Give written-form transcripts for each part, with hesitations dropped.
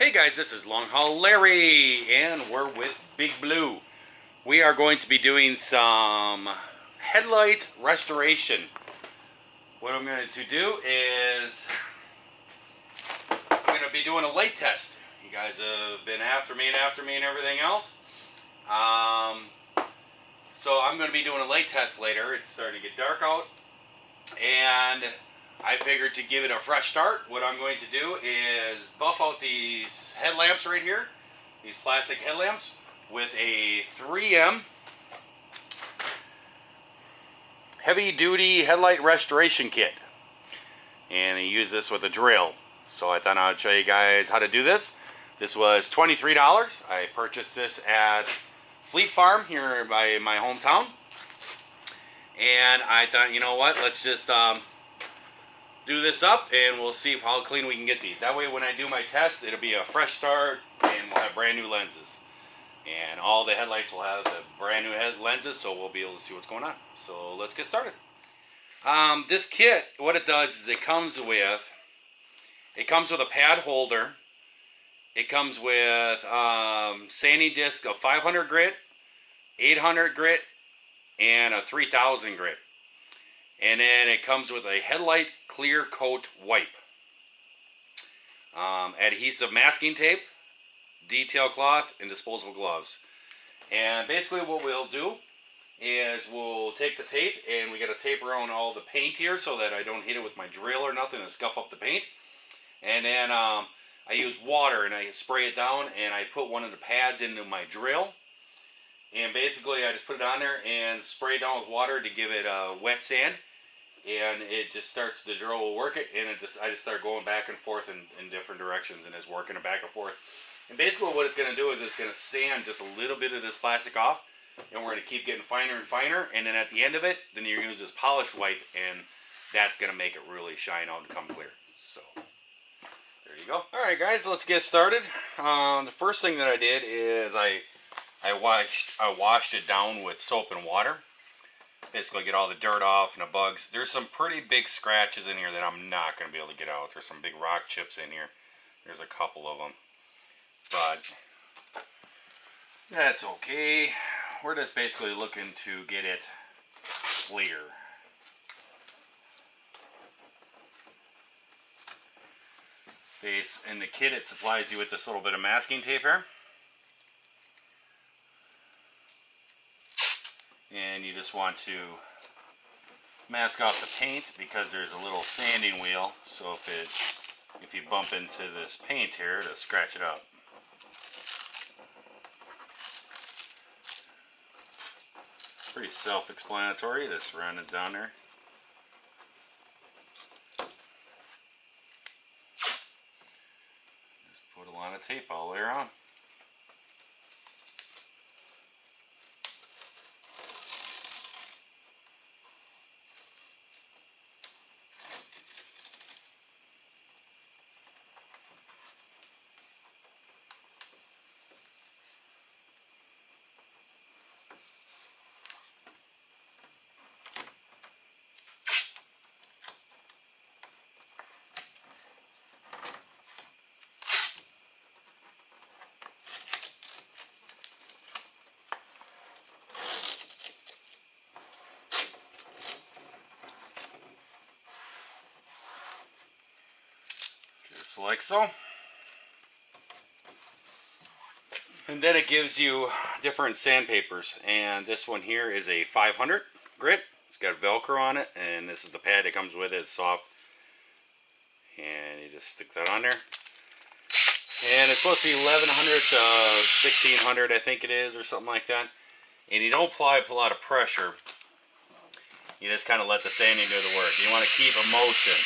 Hey guys, this is Long Haul Larry, and we're with Big Blue. We are going to be doing some headlight restoration. What I'm going to do is I'm going to be doing a light test. You guys have been after me and everything else. So I'm going to be doing a light test later. It's starting to get dark out, and I figured to give it a fresh start, what I'm going to do is buff out these headlamps right here, these plastic headlamps, with a 3M heavy duty headlight restoration kit. And I use this with a drill. So I thought I'd show you guys how to do this. This was $23. I purchased this at Fleet Farm here by my hometown. And I thought, you know what, let's just do this up and we'll see how clean we can get these. That way when I do my test, it'll be a fresh start and we'll have brand new lenses. And all the headlights will have the brand new lenses, so we'll be able to see what's going on. So let's get started. This kit, what it does is it comes with a pad holder. It comes with sanding disc of 500 grit, 800 grit, and a 3000 grit. And then it comes with a headlight clear coat wipe, adhesive masking tape, detail cloth, and disposable gloves. And basically what we'll do is we'll take the tape, and we got to tape around all the paint here so that I don't hit it with my drill or nothing and scuff up the paint. And then I use water and I spray it down, and I put one of the pads into my drill. And basically I just put it on there and spray it down with water to give it a wet sand. And it just starts, the drill will work it, and I just start going back and forth in different directions, and it's working it back and forth. And basically what it's going to do is it's going to sand just a little bit of this plastic off, and we're going to keep getting finer and finer, and then at the end of it, then you're going to use this polish wipe, and that's going to make it really shine out and come clear. So there you go. Alright guys, let's get started. The first thing that I did is I washed it down with soap and water. Basically get all the dirt off and the bugs. There's some pretty big scratches in here that I'm not going to be able to get out. There's some big rock chips in here. There's a couple of them. But that's okay. We're just basically looking to get it clear. In the kit it supplies you with this little bit of masking tape here. And you just want to mask off the paint because there's a little sanding wheel, so if you bump into this paint here, it'll scratch it up. Pretty self-explanatory, just run it down there. Just put a lot of tape all the way around. Just like so. And then it gives you different sandpapers, and this one here is a 500 grit. It's got Velcro on it, and this is the pad that comes with it. It's soft, and you just stick that on there. And it's supposed to be 1100 to 1600, I think it is, or something like that. And you don't apply with a lot of pressure. You just kind of let the sanding do the work. You want to keep a motion.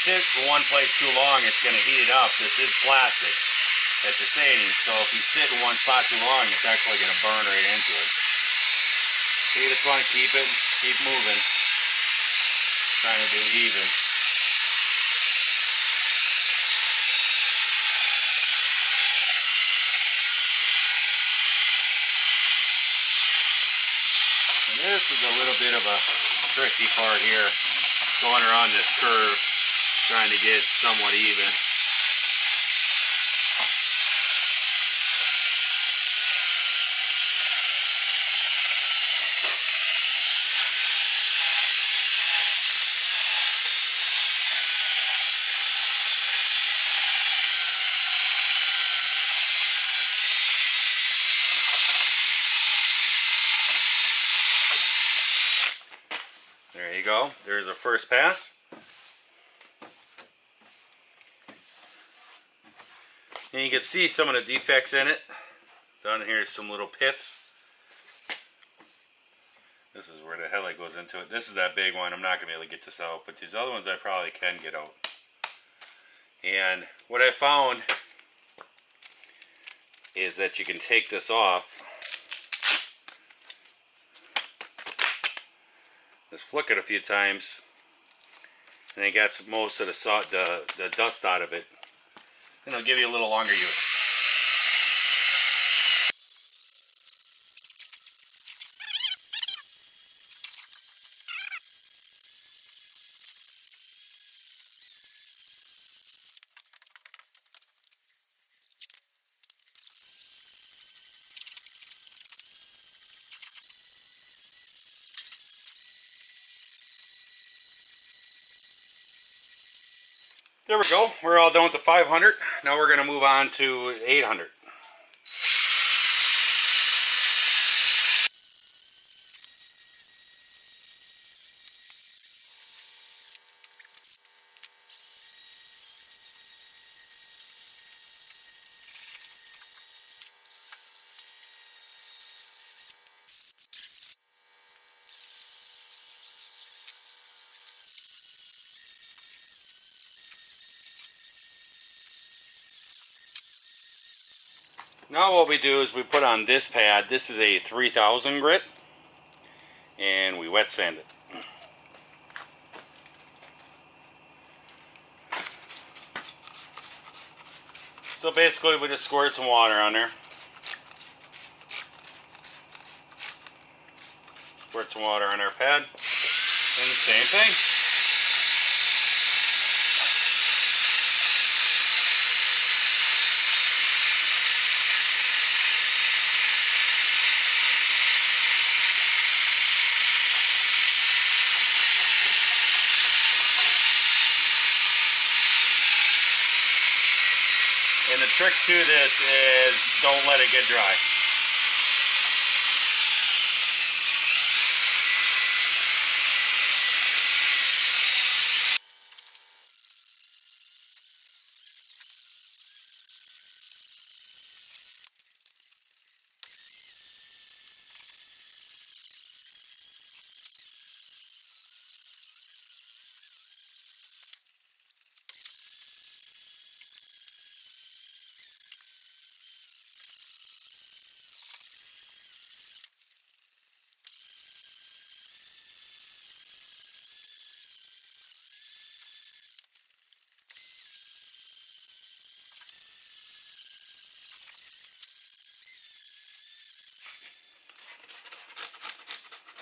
Sit in one place too long, it's going to heat it up. This is plastic that you're sanding, so if you sit in one spot too long, it's actually going to burn right into it. You just want to keep moving, trying to do even. And this is a little bit of a tricky part here, going around this curve, trying to get it somewhat even. There you go. There's our first pass. And you can see some of the defects in it. Down here is some little pits. This is where the headlight goes into it. This is that big one. I'm not going to be able to get this out, but these other ones I probably can get out. And what I found is that you can take this off. Just flick it a few times, and it gets most of the dust out of it. And it'll give you a little longer use. There we go. We're all done with the 500. Now we're going to move on to 800. Now what we do is we put on this pad. This is a 3000 grit, and we wet sand it. So basically we just squirt some water on there. Squirt some water on our pad, and the same thing. And the trick to this is don't let it get dry.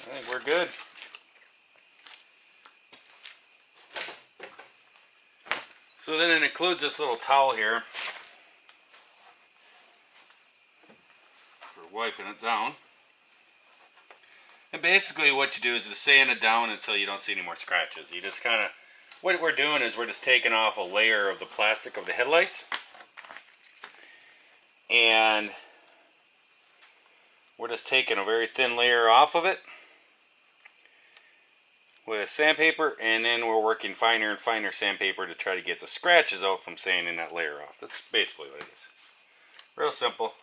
I think we're good. So then it includes this little towel here for wiping it down. And basically what you do is just sand it down until you don't see any more scratches. You just kind of, what we're doing is we're just taking off a layer of the plastic of the headlights. And we're just taking a very thin layer off of it with sandpaper, and then we're working finer and finer sandpaper to try to get the scratches out from sanding that layer off. That's basically what it is. Real simple.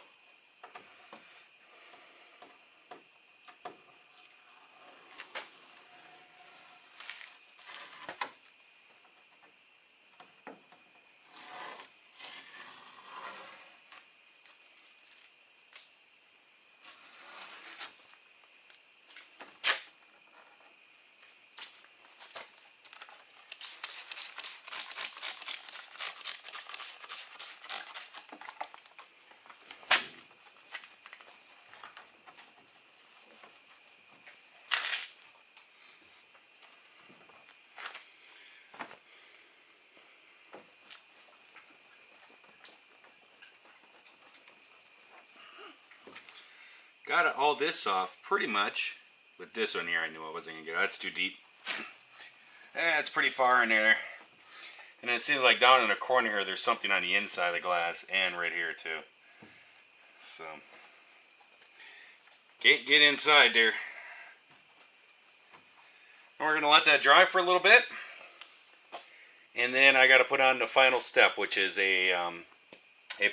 got all this off pretty much. But this one here I knew I wasn't going to get. That's too deep. It's pretty far in there. And it seems like down in the corner here there's something on the inside of the glass and right here too. So get inside there. And we're going to let that dry for a little bit. And then I got to put on the final step, which is a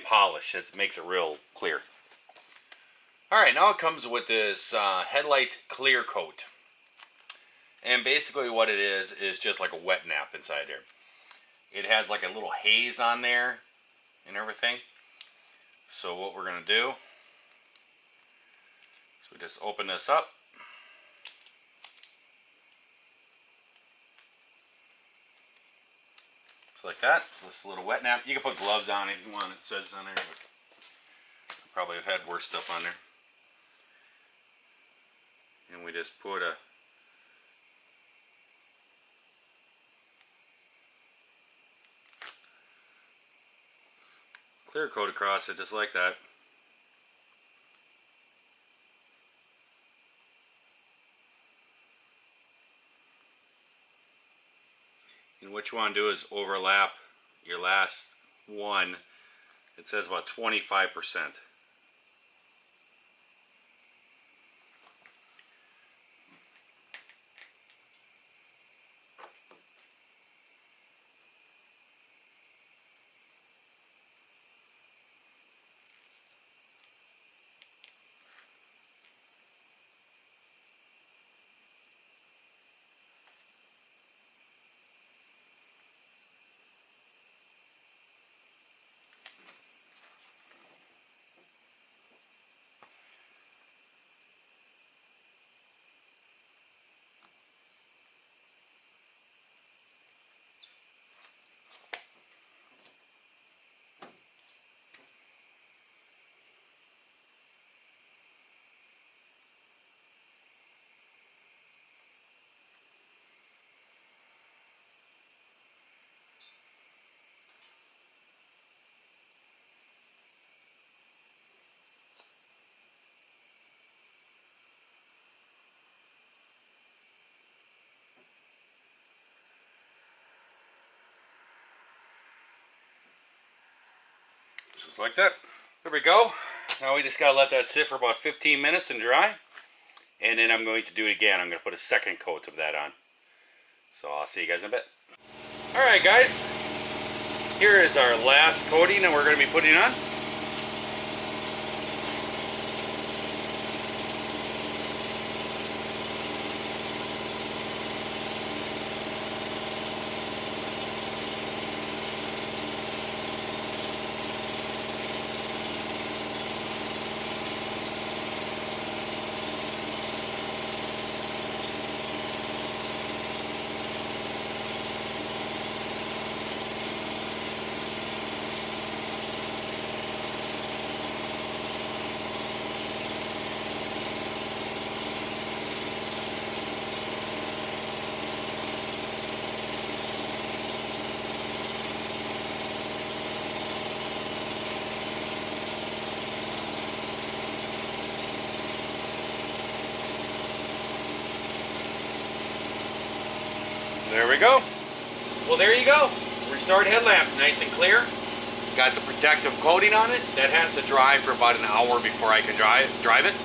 polish that makes it real clear. Alright, now it comes with this Headlight clear coat. And basically what it is just like a wet nap inside there. It has like a little haze on there and everything. So what we're going to do is we just open this up. Like that. So this little wet nap. You can put gloves on if you want. It says on there. But probably have had worse stuff on there. And we just put a clear coat across it, just like that. And what you want to do is overlap your last one. It says about 25%. Just like that. There we go. Now we just got to let that sit for about 15 minutes and dry. And then I'm going to do it again. I'm going to put a second coat of that on. So I'll see you guys in a bit. Alright guys. Here is our last coating that we're going to be putting on. There we go. Well, there you go. Restored headlamps, nice and clear. Got the protective coating on it. That has to dry for about an hour before I can drive it,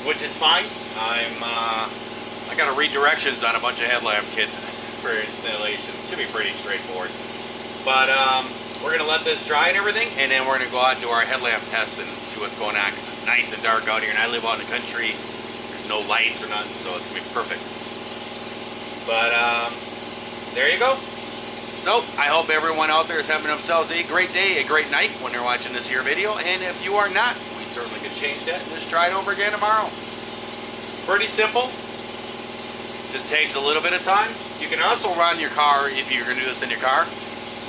which is fine. I got to read directions on a bunch of headlamp kits for installation. Should be pretty straightforward. But we're gonna let this dry and everything, and then we're gonna go out and do our headlamp test and see what's going on, because it's nice and dark out here, and I live out in the country. There's no lights or nothing, so it's gonna be perfect. But there you go. So I hope everyone out there is having themselves a great day, a great night when they're watching this here video. And if you are not, we certainly could change that and just try it over again tomorrow. Pretty simple. Just takes a little bit of time. You can also run your car, if you're going to do this in your car.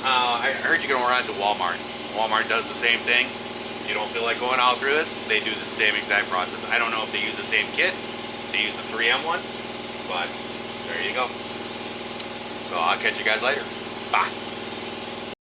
I heard you can run it to Walmart. Walmart does the same thing. If you don't feel like going out through this, they do the same exact process. I don't know if they use the same kit. They use the 3M one, but there you go. So I'll catch you guys later. Bye.